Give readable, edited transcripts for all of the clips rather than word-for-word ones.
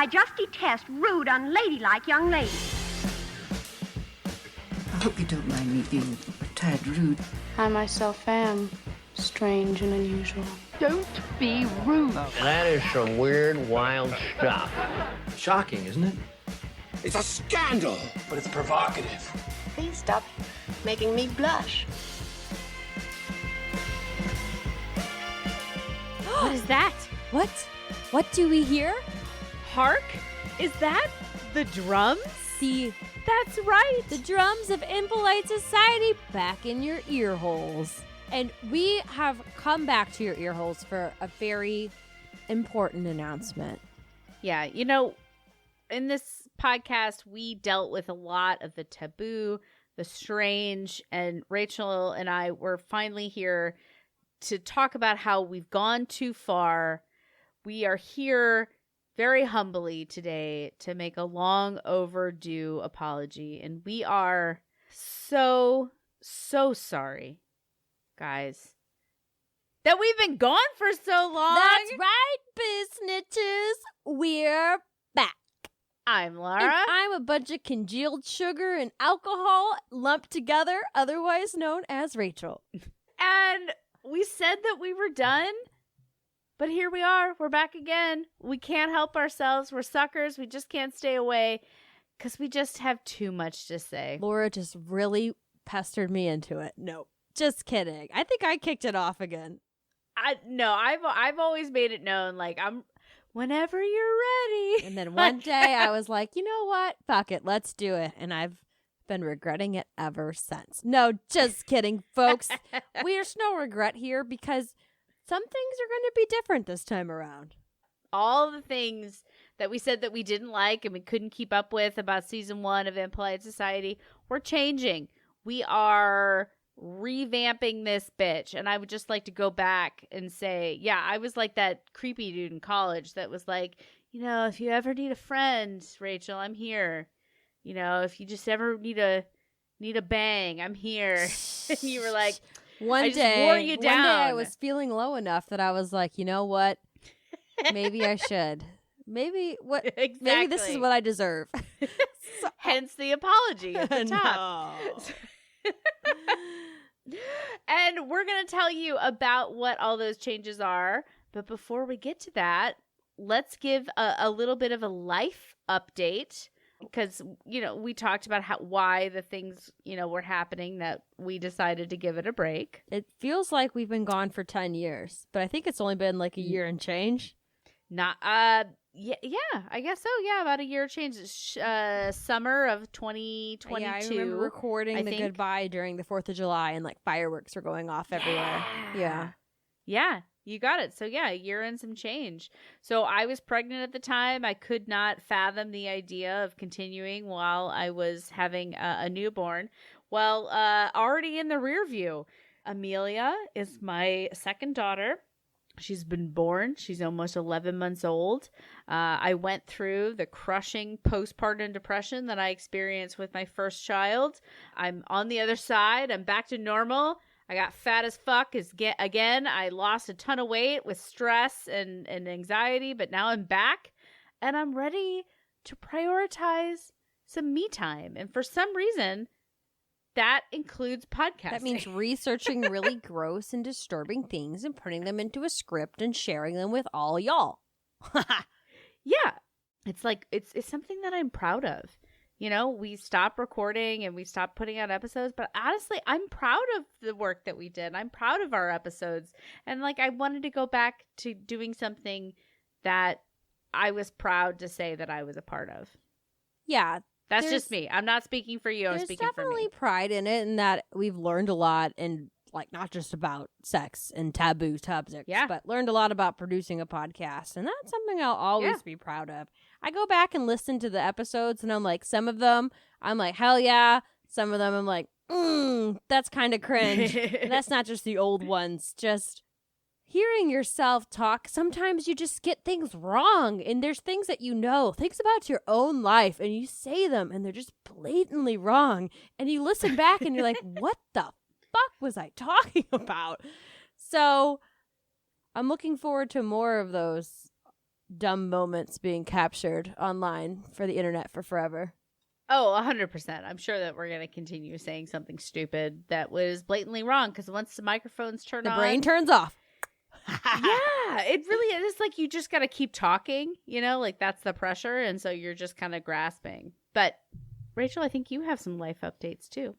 I just detest rude, unladylike young ladies. I hope you don't mind me being a tad rude. I myself am strange and unusual. Don't be rude. That is some weird, wild stuff. Shocking, isn't it? It's a scandal, But it's provocative. Please stop making me blush. What is that? What do we hear? Hark? Is that the drums? That's right. The drums of Impolite Society back in your ear holes. And we have come back to your ear holes for a very important announcement. Yeah, in this podcast, we dealt with a lot of the taboo, the strange, and Rachel and I were finally here to talk about how we've gone too far. We are here very humbly today to make a long overdue apology. And we are so sorry, guys, that we've been gone for so long. That's right, businesses. We're back. I'm Laura. And I'm a bunch of congealed sugar and alcohol lumped together, otherwise known as Rachel. And we said that we were done, but here we are. We're back again. We can't help ourselves. We're suckers. We just can't stay away because we just have too much to say. Laura just really pestered me into it. No, just kidding. I think I kicked it off again. I've always made it known, like, I'm whenever you're ready. And then one day I was like, you know what? Fuck it. Let's do it. And I've been regretting it ever since. No, just kidding, folks. There's no regret here because some things are going to be different this time around. All the things that we said that we didn't like and we couldn't keep up with about season 1 of Impolite Society, we're changing. We are revamping this bitch. And I would just like to go back and say, yeah, I was like that creepy dude in college that was like, if you ever need a friend, Rachel, I'm here. If you just ever need a bang, I'm here. And you were like, One day I was feeling low enough that I was like, you know what? Maybe I should. Maybe this is what I deserve. Hence the apology at the top. And we're going to tell you about what all those changes are. But before we get to that, let's give a little bit of a life update. Because, we talked about why the things, were happening that we decided to give it a break. It feels like we've been gone for 10 years, but I think it's only been like a year and change. Yeah, I guess so. Yeah, about a year and change. Summer of 2022. Yeah, I remember recording the goodbye during the 4th of July and like fireworks were going off everywhere. Yeah. You got it. So yeah, a year and some change. So I was pregnant at the time. I could not fathom the idea of continuing while I was having a newborn. Well, already in the rear view, Amelia is my second daughter. She's been born. She's almost 11 months old. I went through the crushing postpartum depression that I experienced with my first child. I'm on the other side. I'm back to normal. I got fat as fuck again. I lost a ton of weight with stress and anxiety, but now I'm back and I'm ready to prioritize some me time. And for some reason, that includes podcasting. That means researching really gross and disturbing things and putting them into a script and sharing them with all y'all. Yeah. It's like, it's something that I'm proud of. We stopped recording and we stopped putting out episodes, but honestly, I'm proud of the work that we did. I'm proud of our episodes. And I wanted to go back to doing something that I was proud to say that I was a part of. Yeah. That's just me. I'm not speaking for you. I'm speaking for me. There's definitely pride in it and that we've learned a lot and not just about sex and taboo subjects, but learned a lot about producing a podcast. And that's something I'll always be proud of. I go back and listen to the episodes and I'm like, some of them, I'm like, hell yeah. Some of them, I'm like, that's kind of cringe. And that's not just the old ones. Just hearing yourself talk, sometimes you just get things wrong. And there's things that things about your own life, and you say them and they're just blatantly wrong. And you listen back and you're like, what the fuck was I talking about? So I'm looking forward to more of those dumb moments being captured online for the internet for forever. Oh, 100%. I'm sure that we're going to continue saying something stupid that was blatantly wrong, because once the microphones turn on, the brain turns off. Yeah, it really is. Like, you just got to keep talking, like that's the pressure. And so you're just kind of grasping. But Rachel, I think you have some life updates too.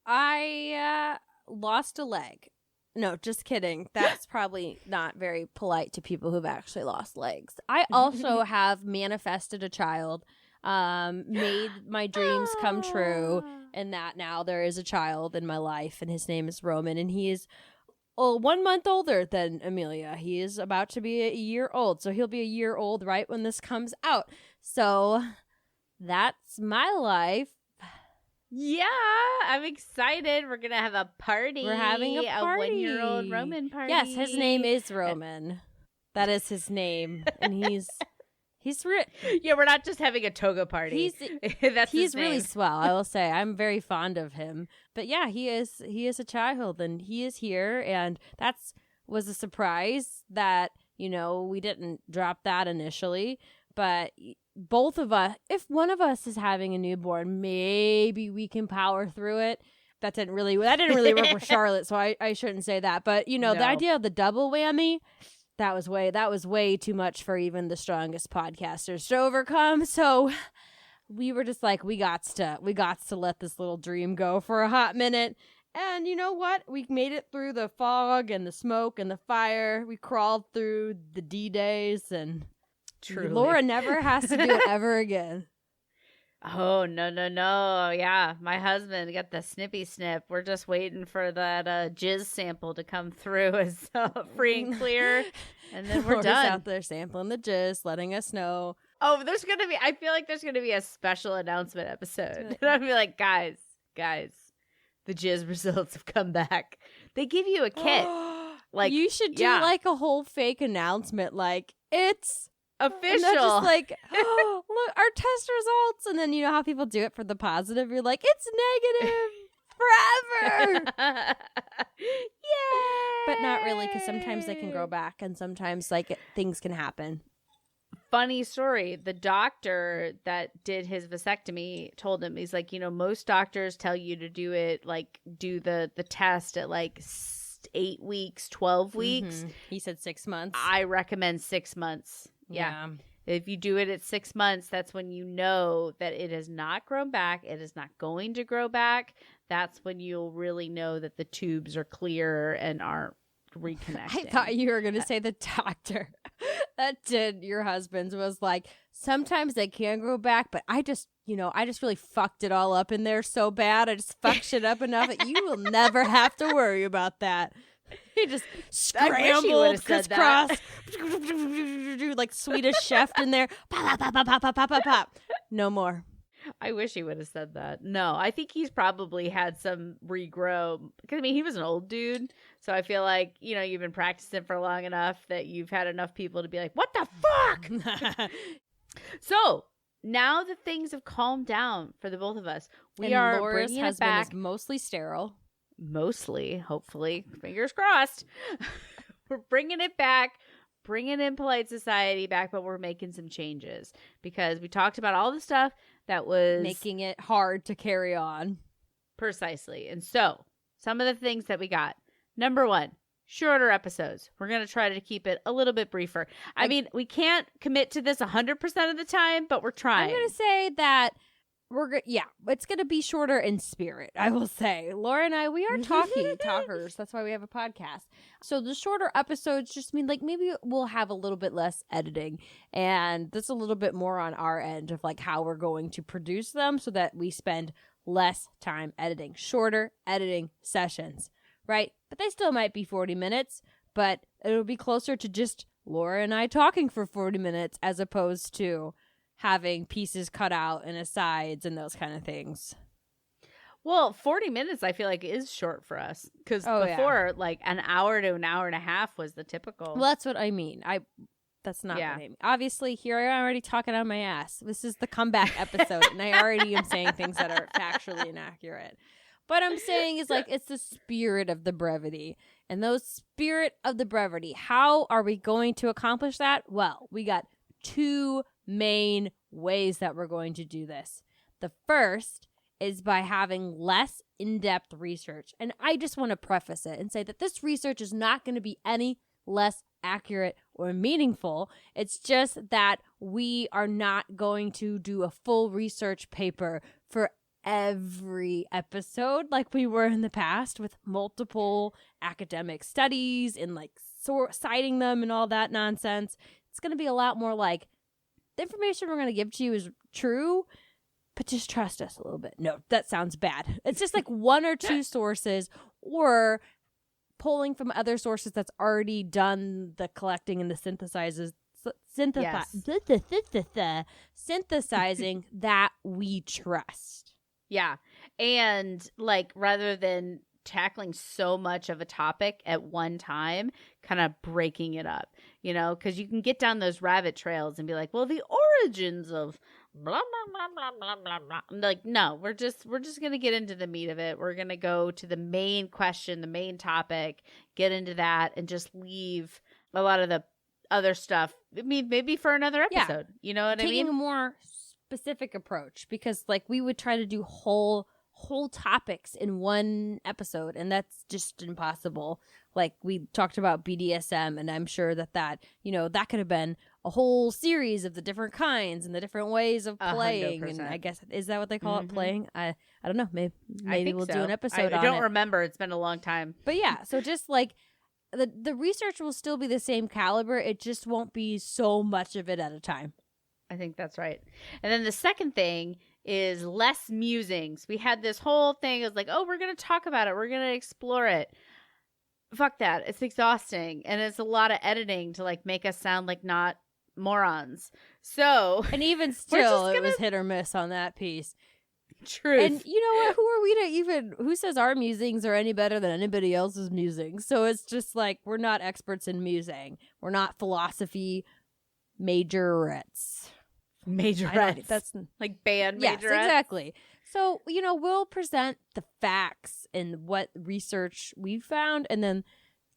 I lost a leg. No, just kidding. That's probably not very polite to people who've actually lost legs. I also have manifested a child, made my dreams come true, and that now there is a child in my life, and his name is Roman, and he is 1 month older than Amelia. He is about to be a year old, so he'll be a year old right when this comes out. So that's my life. Yeah, I'm excited. We're gonna have a party. We're having a party. A 1-year-old Roman party. Yes, his name is Roman. That is his name, and he's yeah. We're not just having a toga party. He's really swell. I will say I'm very fond of him. But yeah, he is a child, and he is here, and was a surprise that we didn't drop that initially, but. Both of us, if one of us is having a newborn, maybe we can power through it. That didn't really work with Charlotte, so I shouldn't say that. But no. The idea of the double whammy, that was way too much for even the strongest podcasters to overcome. So we were just like, we got to let this little dream go for a hot minute. And you know what? We made it through the fog and the smoke and the fire. We crawled through the D-days and. Truly. Laura never has to do it ever again. Oh, no. Yeah, my husband got the snippy snip. We're just waiting for that jizz sample to come through as free and clear, and then we're done. Out there sampling the jizz, letting us know. Oh, I feel like there's going to be a special announcement episode. And I'll be like, guys, the jizz results have come back. They give you a kit. Like, you should do like a whole fake announcement, like, it's... official. And not just like, oh, look, our test results. And then you know how people do it for the positive? You're like, it's negative forever. Yay! But not really, because sometimes they can grow back and sometimes things can happen. Funny story. The doctor that did his vasectomy told him, he's like, most doctors tell you to do it, like do the test at like 8 weeks, 12 weeks. Mm-hmm. He said 6 months. I recommend 6 months. Yeah. If you do it at 6 months, that's when you know that it has not grown back. It is not going to grow back. That's when you'll really know that the tubes are clear and aren't reconnecting. I thought you were going to say the doctor that did your husband's was like, sometimes they can grow back, but I just really fucked it all up in there so bad. I just fucked shit up enough that you will never have to worry about that. He just scrambled, crisscross, like Swedish chef in there. Pop, pop, pop, pop, pop, pop, pop, pop. No more. I wish he would have said that. No, I think he's probably had some regrow. Because, he was an old dude. So I feel like, you've been practicing for long enough that you've had enough people to be like, what the fuck? So now that things have calmed down for the both of us, we are Laura's bringing husband it back. Is mostly sterile. Mostly, hopefully, fingers crossed. We're bringing it back, bringing in polite society back, but we're making some changes because we talked about all the stuff that was making it hard to carry on. Precisely. And so some of the things that we got. Number 1, shorter episodes. We're going to try to keep it a little bit briefer. We can't commit to this 100% of the time, but we're trying. I'm going to say that it's going to be shorter in spirit, I will say. Laura and I, we are talkers. That's why we have a podcast. So the shorter episodes just mean like maybe we'll have a little bit less editing and that's a little bit more on our end of like how we're going to produce them so that we spend less time editing. Shorter editing sessions, right? But they still might be 40 minutes, but it'll be closer to just Laura and I talking for 40 minutes as opposed to having pieces cut out and asides and those kind of things. Well, 40 minutes I feel like is short for us because before like an hour to an hour and a half was the typical. Well, that's what I mean. That's not what I mean. Obviously, here I am already talking on my ass. This is the comeback episode, and I already am saying things that are factually inaccurate. What I'm saying is like it's the spirit of the brevity. And those spirit of the brevity, how are we going to accomplish that? Well, we got two main ways that we're going to do this. The first is by having less in-depth research. And I just want to preface it and say that this research is not going to be any less accurate or meaningful. It's just that we are not going to do a full research paper for every episode like we were in the past with multiple academic studies and like citing them and all that nonsense. It's going to be a lot more like the information we're going to give to you is true, but just trust us a little bit. No, that sounds bad. It's just like one or two sources or pulling from other sources that's already done the collecting and the synthesizing that we trust. Yeah. And like rather than tackling so much of a topic at one time, kind of breaking it up, you know, because you can get down those rabbit trails and be like, well, the origins of blah blah blah blah blah blah. I'm like, no, we're just gonna get into the meat of it. We're gonna go to the main question, the main topic, get into that, and just leave a lot of the other stuff. I mean, maybe for another episode. Yeah. You know what I mean? Taking a more specific approach, because like we would try to do whole topics in one episode, and that's just impossible. Like we talked about BDSM, and I'm sure that you know, that could have been a whole series of the different kinds and the different ways of playing. 100%. And I guess, is that what they call it, playing? I don't know. Maybe we'll do an episode on it. I don't remember. It's been a long time. But yeah, so just like the research will still be the same caliber. It just won't be so much of it at a time. I think that's right. And then the second thing is less musings. We had this whole thing. It was like, oh, we're going to talk about it. We're going to explore it. Fuck that. It's exhausting. And it's a lot of editing to like make us sound like not morons. So, and even still, it was hit or miss on that piece. Truth. And you know what? Who are we to even, who says our musings are any better than anybody else's musings? So it's just like, we're not experts in musing. We're not philosophy majorettes. That's like band majorettes. Yes, exactly. So, you know, we'll present the facts and what research we found, and then,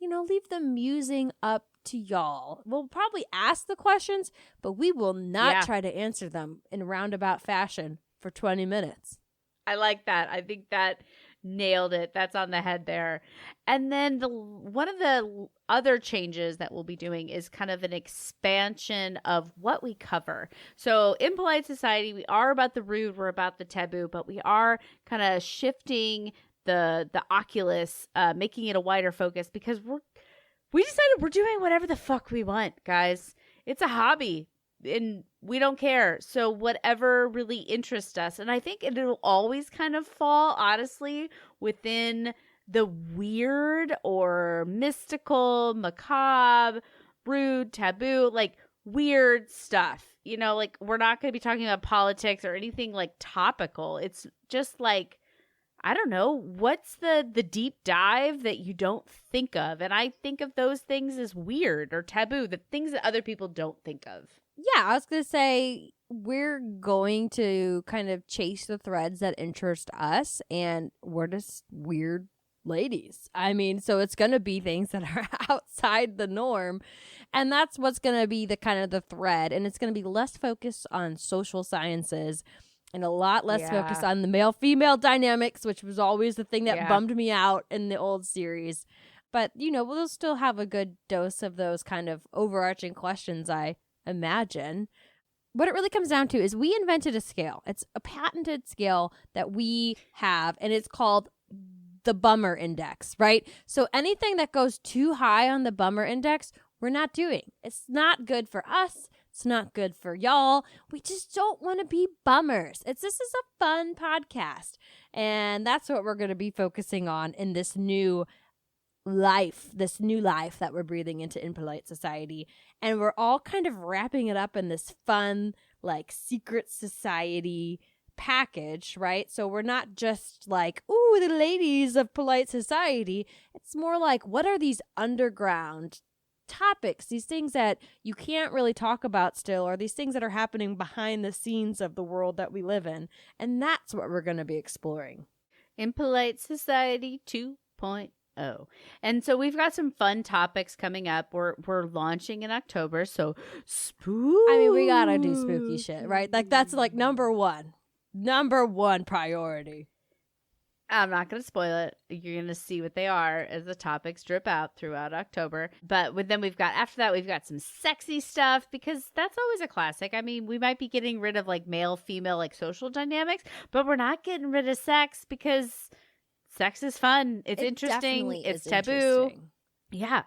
you know, leave the musing up to y'all. We'll probably ask the questions, but we will not try to answer them in roundabout fashion for 20 minutes. I like that. I think that nailed it. That's on the head there. And then one of the other changes that we'll be doing is kind of an expansion of what we cover. So in Polite Society, we are about the rude, we're about the taboo, but we are kind of shifting the oculus, making it a wider focus, because we decided we're doing whatever the fuck we want, guys. It's a hobby and we don't care. So whatever really interests us. And I think it'll always kind of fall, honestly, within the weird or mystical, macabre, rude, taboo, like weird stuff. You know, like we're not going to be talking about politics or anything like topical. It's just like, I don't know, what's the deep dive that you don't think of? And I think of those things as weird or taboo, the things that other people don't think of. Yeah, I was going to say, we're going to kind of chase the threads that interest us, and we're just weird ladies. I mean, so it's going to be things that are outside the norm, and that's what's going to be the kind of the thread, and it's going to be less focused on social sciences and a lot less focused on the male-female dynamics, which was always the thing that bummed me out in the old series. But, you know, we'll still have a good dose of those kind of overarching questions, I imagine. What it really comes down to is we invented a scale. It's a patented scale that we have, and it's called the Bummer Index, right? So anything that goes too high on the Bummer Index, we're not doing. It's not good for us. It's not good for y'all. We just don't want to be bummers. This is a fun podcast, and that's what we're going to be focusing on in this new life that we're breathing into in Polite Society. And we're all kind of wrapping it up in this fun, like, secret society package, right? So we're not just like, ooh, the ladies of Polite Society. It's more like, what are these underground topics, these things that you can't really talk about still, or these things that are happening behind the scenes of the world that we live in? And that's what we're going to be exploring in Polite Society 2.0. And so we've got some fun topics coming up. We're launching in October, so spooky. I mean, we gotta do spooky shit, right? Like that's like number one priority. I'm not going to spoil it. You're going to see what they are as the topics drip out throughout October. But then after that, we've got some sexy stuff because that's always a classic. I mean, we might be getting rid of like male, female, like social dynamics, but we're not getting rid of sex because sex is fun. It's interesting. It's taboo. Interesting. Yeah.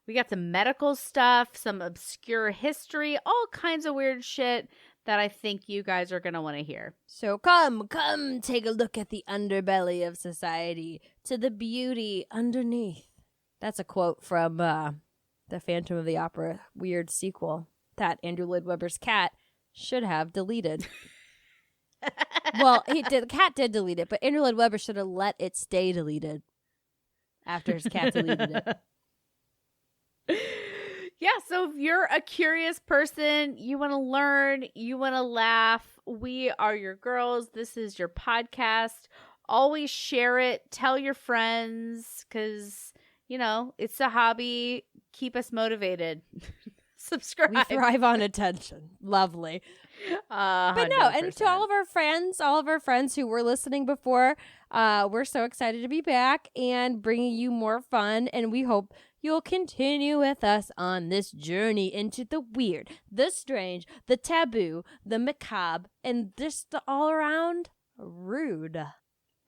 We got some medical stuff, some obscure history, all kinds of weird shit that I think you guys are going to want to hear. So come take a look at the underbelly of society, to the beauty underneath. That's a quote from the Phantom of the Opera weird sequel that Andrew Lloyd Webber's cat should have deleted. Well, the cat did delete it, but Andrew Lloyd Webber should have let it stay deleted after his cat deleted it. Yeah, so if you're a curious person, you want to learn, you want to laugh, we are your girls. This is your podcast. Always share it. Tell your friends because, it's a hobby. Keep us motivated. Subscribe. We thrive on attention. Lovely. But no, and to all of our friends who were listening before, we're so excited to be back and bringing you more fun, and we hope you'll continue with us on this journey into the weird, the strange, the taboo, the macabre, and just the all-around rude.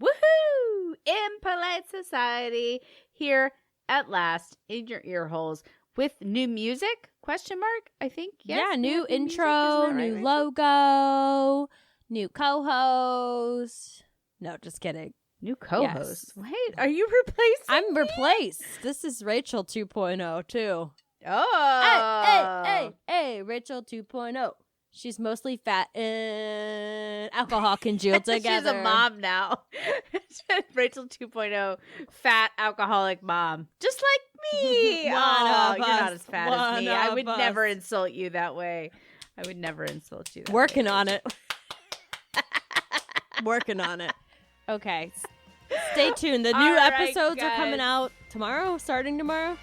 Woohoo! Impolite Society here at last in your ear holes with new music? Question mark? I think. Yes, yeah, new intro, music, new logo, new co-host. No, just kidding. New co-host. Yes. Wait, are you replacing I'm me? replaced. This is Rachel 2.0 too. Oh. Hey, Rachel 2.0. She's mostly fat and alcohol congealed together. She's a mom now. Rachel 2.0, fat alcoholic mom. Just like me. You're not as fat as me. I would never insult you that way. I would never insult you that Working way. on it. Working on it. Okay. Stay tuned. The new episodes are coming out tomorrow, starting tomorrow.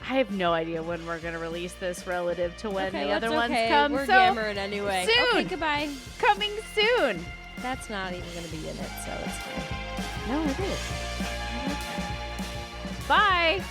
I have no idea when we're going to release this relative to when the other ones okay. come. We're so yammering anyway. Soon. Okay, goodbye. Coming soon. That's not even going to be in it, so it's fine. No, it is. I like that. Bye.